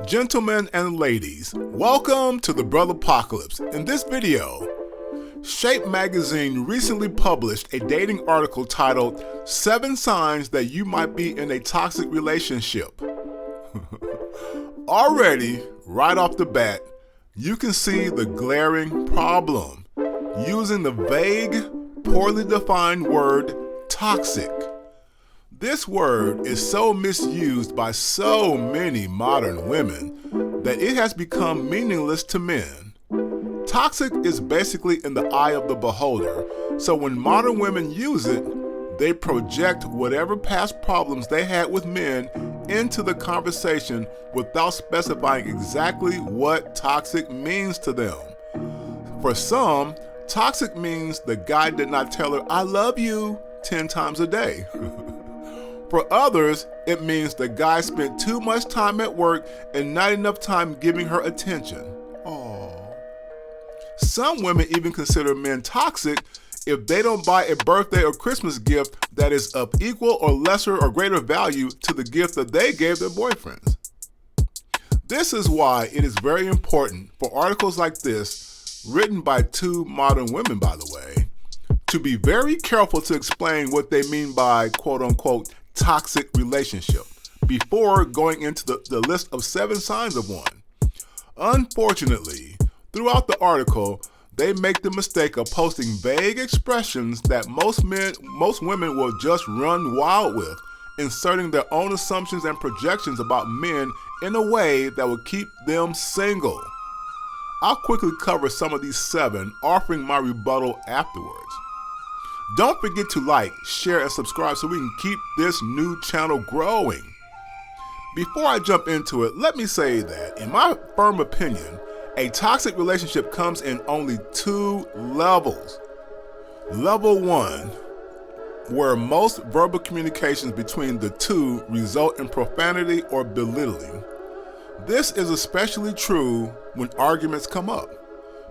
Gentlemen and ladies, welcome to the Brother Apocalypse. In this video, Shape Magazine recently published a dating article titled 7 Signs That You Might Be in a Toxic Relationship. Already, right off the bat, you can see the glaring problem using the vague, poorly defined word toxic. This word is so misused by so many modern women that it has become meaningless to men. Toxic is basically in the eye of the beholder, so when modern women use it, they project whatever past problems they had with men into the conversation without specifying exactly what toxic means to them. For some, toxic means the guy did not tell her, "I love you," 10 times a day. For others, it means the guy spent too much time at work and not enough time giving her attention. Aww. Some women even consider men toxic if they don't buy a birthday or Christmas gift that is of equal or lesser or greater value to the gift that they gave their boyfriends. This is why it is very important for articles like this, written by 2 modern women, by the way, to be very careful to explain what they mean by quote-unquote toxic relationship before going into the list of 7 signs of one. Unfortunately, throughout the article, they make the mistake of posting vague expressions that most women will just run wild with, inserting their own assumptions and projections about men in a way that will keep them single. I'll quickly cover some of these 7, offering my rebuttal afterwards. Don't forget to like, share, and subscribe so we can keep this new channel growing. Before I jump into it, let me say that, in my firm opinion, a toxic relationship comes in only 2 levels. Level 1, where most verbal communications between the two result in profanity or belittling. This is especially true when arguments come up.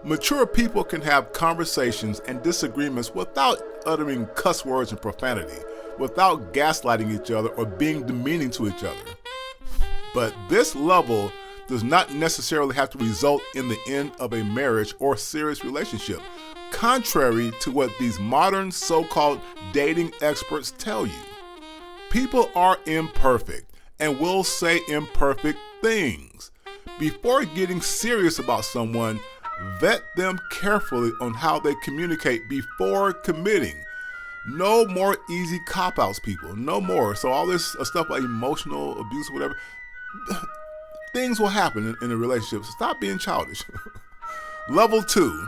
Mature people can have conversations and disagreements without uttering cuss words and profanity, without gaslighting each other or being demeaning to each other. But this level does not necessarily have to result in the end of a marriage or serious relationship, contrary to what these modern so-called dating experts tell you. People are imperfect and will say imperfect things. Before getting serious about someone, vet them carefully on how they communicate before committing. No more easy cop-outs, people. No more. So all this stuff like emotional abuse or whatever, things will happen in a relationship. So stop being childish. Level 2,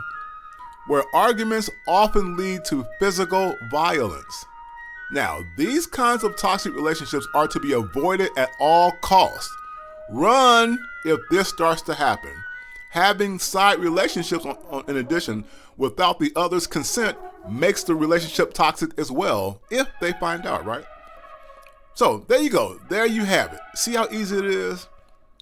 where arguments often lead to physical violence. Now, these kinds of toxic relationships are to be avoided at all costs. Run if this starts to happen. Having side relationships in addition without the other's consent makes the relationship toxic as well, if they find out, right? So there you go. There you have it. See how easy it is?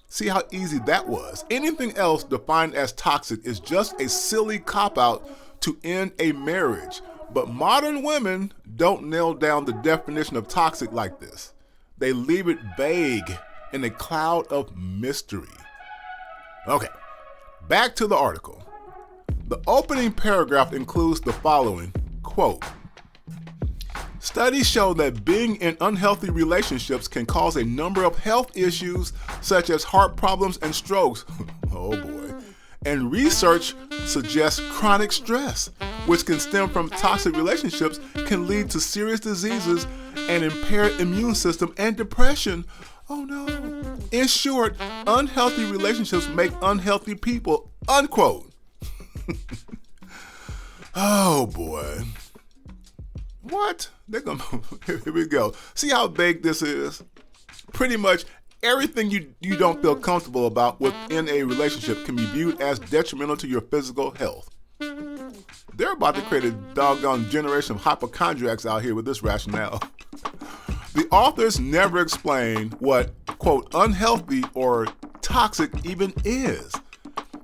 See how easy that was. Anything else defined as toxic is just a silly cop-out to end a marriage. But modern women don't nail down the definition of toxic like this. They leave it vague in a cloud of mystery. Okay. Back to the article. The opening paragraph includes the following, quote, "Studies show that being in unhealthy relationships can cause a number of health issues such as heart problems and strokes." Oh boy. "And research suggests chronic stress, which can stem from toxic relationships, can lead to serious diseases and impaired immune system and depression." Oh no. In short, unhealthy relationships make unhealthy people, unquote. Oh boy. What? Here we go. See how vague this is? Pretty much everything you don't feel comfortable about within a relationship can be viewed as detrimental to your physical health. They're about to create a doggone generation of hypochondriacs out here with this rationale. The authors never explain what, quote, unhealthy or toxic even is.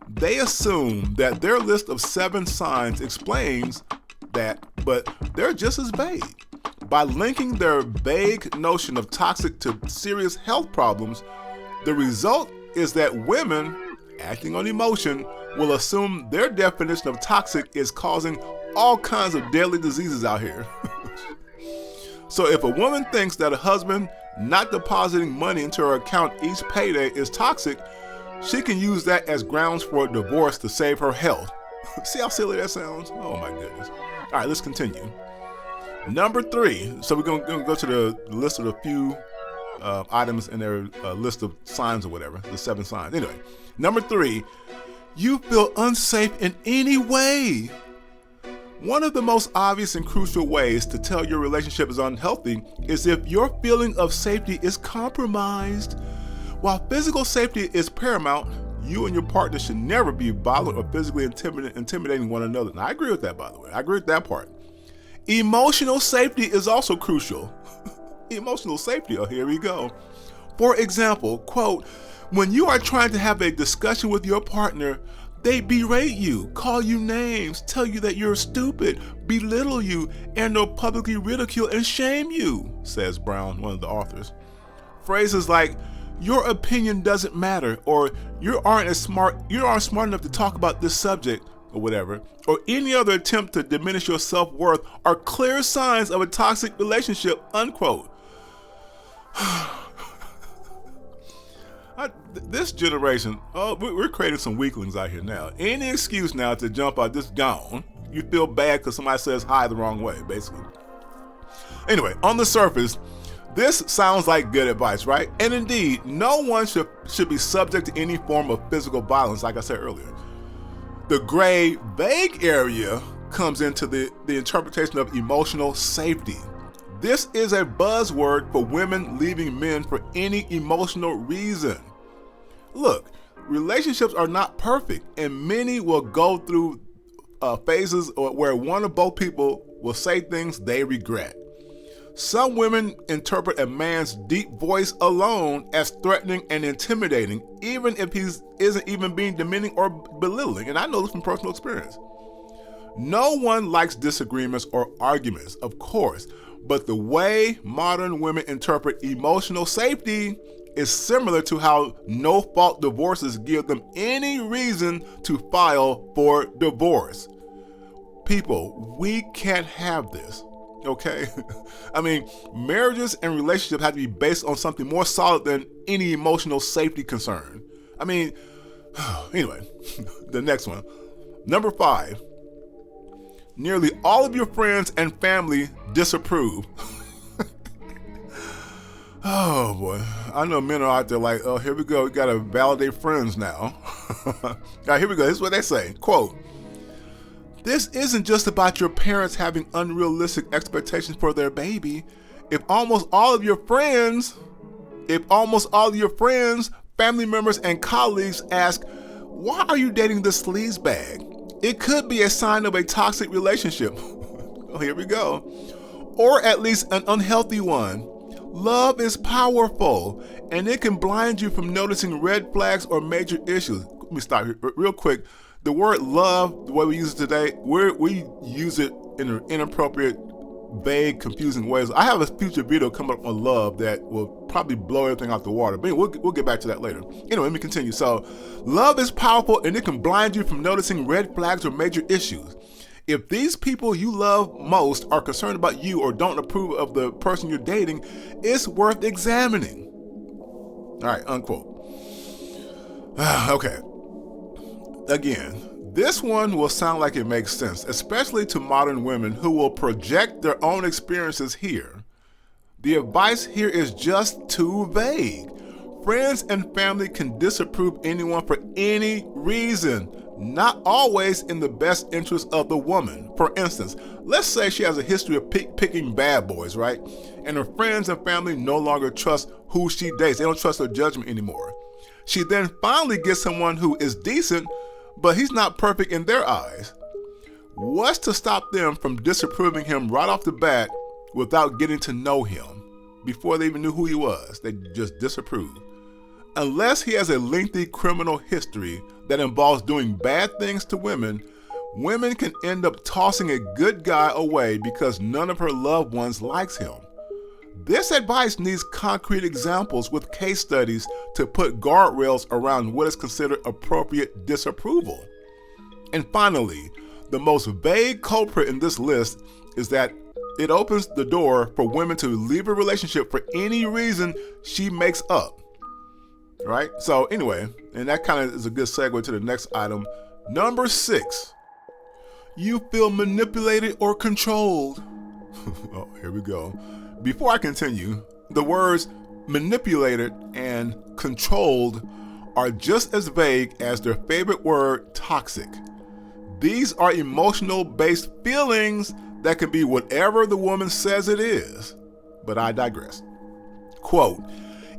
They assume that their list of 7 signs explains that, but they're just as vague. By linking their vague notion of toxic to serious health problems, the result is that women, acting on emotion, will assume their definition of toxic is causing all kinds of deadly diseases out here. So if a woman thinks that a husband not depositing money into her account each payday is toxic, she can use that as grounds for a divorce to save her health. See how silly that sounds? Oh my goodness. All right, let's continue. Number 3. So we're going to go to the list of the few items in their list of signs or whatever, the 7 signs. Anyway, number 3, you feel unsafe in any way. One of the most obvious and crucial ways to tell your relationship is unhealthy is if your feeling of safety is compromised. While physical safety is paramount, you and your partner should never be violent or physically intimidating one another. And I agree with that, by the way. I agree with that part. Emotional safety is also crucial. Emotional safety, oh, here we go. For example, quote, when you are trying to have a discussion with your partner, they berate you, call you names, tell you that you're stupid, belittle you, and or publicly ridicule and shame you, says Brown, one of the authors. Phrases like, your opinion doesn't matter, or you aren't smart enough to talk about this subject, or whatever, or any other attempt to diminish your self-worth are clear signs of a toxic relationship, unquote. This generation, we're creating some weaklings out here now. Any excuse now to jump out, just gone. You feel bad because somebody says hi the wrong way, basically. Anyway, on the surface, this sounds like good advice, right? And indeed, no one should be subject to any form of physical violence, like I said earlier. The gray, vague area comes into the interpretation of emotional safety. This is a buzzword for women leaving men for any emotional reason. Look, relationships are not perfect, and many will go through phases where one or both people will say things they regret. Some women interpret a man's deep voice alone as threatening and intimidating, even if he isn't even being demeaning or belittling, and I know this from personal experience. No one likes disagreements or arguments, of course, but the way modern women interpret emotional safety is similar to how no-fault divorces give them any reason to file for divorce. People, we can't have this, okay? I mean, marriages and relationships have to be based on something more solid than any emotional safety concern. I mean, anyway, the next one. Number 5. Nearly all of your friends and family disapprove. Oh boy, I know men are out there like, oh, here we go, we gotta validate friends now. All right, here we go, this is what they say, quote, this isn't just about your parents having unrealistic expectations for their baby. If almost all of your friends, family members, and colleagues ask, why are you dating this sleazebag? It could be a sign of a toxic relationship. Oh, here we go. Or at least an unhealthy one. Love is powerful, and it can blind you from noticing red flags or major issues. Let me stop here real quick. The word love, the way we use it today, we use it in an inappropriate, vague, confusing ways. I have a future video coming up on love that will probably blow everything out the water. But anyway, we'll get back to that later. Anyway, let me continue. So, love is powerful, and it can blind you from noticing red flags or major issues. If these people you love most are concerned about you or don't approve of the person you're dating, it's worth examining. All right, unquote. Okay. Again, this one will sound like it makes sense, especially to modern women who will project their own experiences here. The advice here is just too vague. Friends and family can disapprove anyone for any reason, not always in the best interest of the woman. For instance, let's say she has a history of picking bad boys, right? And her friends and family no longer trust who she dates. They don't trust her judgment anymore. She then finally gets someone who is decent, but he's not perfect in their eyes. What's to stop them from disapproving him right off the bat without getting to know him? Before they even knew who he was, they just disapproved. Unless he has a lengthy criminal history that involves doing bad things to women, women can end up tossing a good guy away because none of her loved ones likes him. This advice needs concrete examples with case studies to put guardrails around what is considered appropriate disapproval. And finally, the most vague culprit in this list is that it opens the door for women to leave a relationship for any reason she makes up. Right? So anyway, and that kind of is a good segue to the next item. Number 6, you feel manipulated or controlled. Oh, here we go. Before I continue, the words manipulated and controlled are just as vague as their favorite word, toxic. These are emotional-based feelings that can be whatever the woman says it is. But I digress. Quote,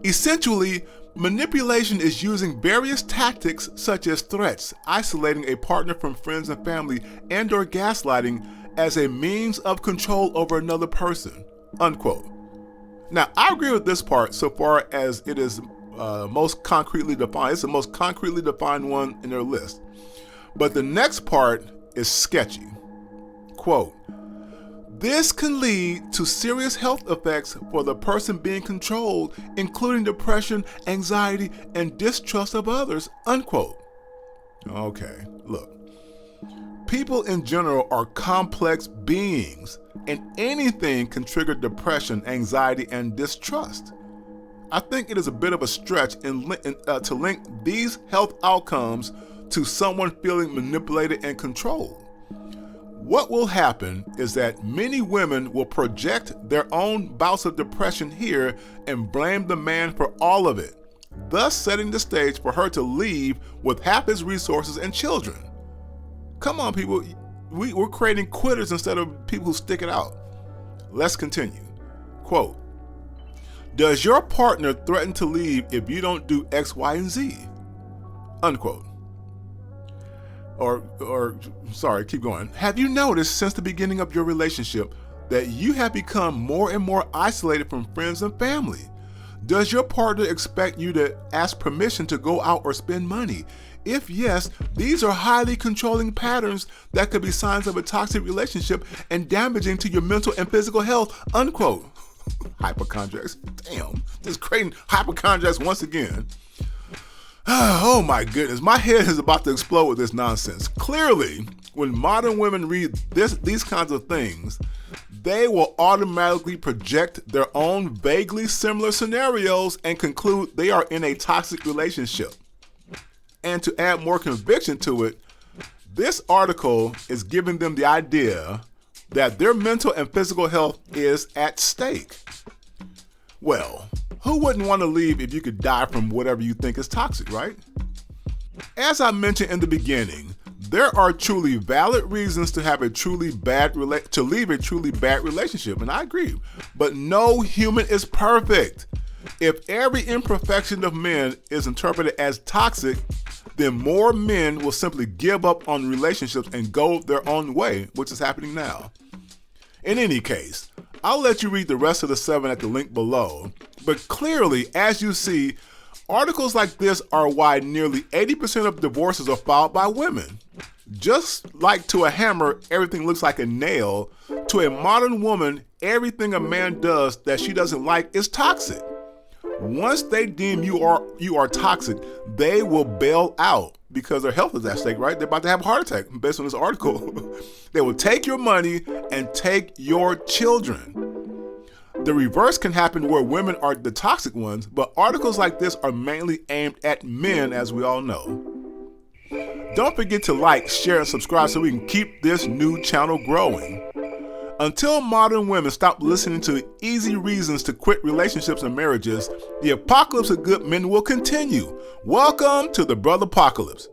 essentially, manipulation is using various tactics such as threats, isolating a partner from friends and family, and/or gaslighting as a means of control over another person, unquote. Now, I agree with this part so far as it is most concretely defined. It's the most concretely defined one in their list. But the next part is sketchy. Quote, this can lead to serious health effects for the person being controlled, including depression, anxiety, and distrust of others, unquote. Okay, look. People in general are complex beings, and anything can trigger depression, anxiety, and distrust. I think it is a bit of a stretch to link these health outcomes to someone feeling manipulated and controlled. What will happen is that many women will project their own bouts of depression here and blame the man for all of it, thus setting the stage for her to leave with half his resources and children. Come on, people. We're creating quitters instead of people who stick it out. Let's continue. Quote, does your partner threaten to leave if you don't do X, Y, and Z? Unquote. Sorry, keep going. Have you noticed since the beginning of your relationship that you have become more and more isolated from friends and family? Does your partner expect you to ask permission to go out or spend money? If yes, these are highly controlling patterns that could be signs of a toxic relationship and damaging to your mental and physical health, unquote. Hypochondriacs. Damn, just creating hypochondriacs once again. Oh my goodness, my head is about to explode with this nonsense. Clearly, when modern women read these kinds of things, they will automatically project their own vaguely similar scenarios and conclude they are in a toxic relationship. And to add more conviction to it, this article is giving them the idea that their mental and physical health is at stake. Well, who wouldn't want to leave if you could die from whatever you think is toxic, right? As I mentioned in the beginning, there are truly valid reasons to have leave a truly bad relationship, and I agree. But no human is perfect. If every imperfection of men is interpreted as toxic, then more men will simply give up on relationships and go their own way, which is happening now. In any case, I'll let you read the rest of the 7 at the link below. But clearly, as you see, articles like this are why nearly 80% of divorces are filed by women. Just like to a hammer, everything looks like a nail, to a modern woman, everything a man does that she doesn't like is toxic. Once they deem you are toxic, they will bail out because their health is at stake, right? They're about to have a heart attack based on this article. They will take your money and take your children. The reverse can happen where women are the toxic ones, but articles like this are mainly aimed at men, as we all know. Don't forget to like, share, and subscribe so we can keep this new channel growing. Until modern women stop listening to easy reasons to quit relationships and marriages, the apocalypse of good men will continue. Welcome to the Brother Apocalypse.